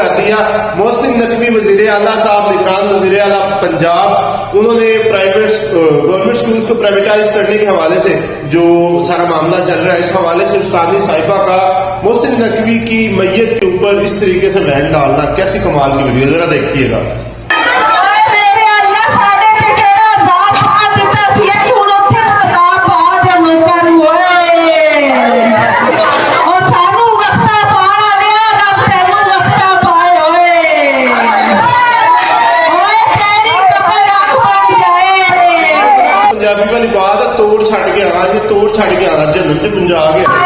दिया। मोहसिन नकवी वजीर आला साहब, निगरान वजीर आला पंजाब, उन्होंने प्राइवेट गवर्नमेंट स्कूल को प्राइवेटाइज करने के हवाले से जो सारा मामला चल रहा है, इस हवाले से उस्तादी साहिबा का मोहसिन नकवी की मैयत के ऊपर इस तरीके से बैन डालना कैसी कमाल की वीडियो, जरा देखिएगा। पंजाबी वाली बात है, तोड़ छड़ के आना, ये तोड़ छड़ के आना, जन्नत च पंजाब गया।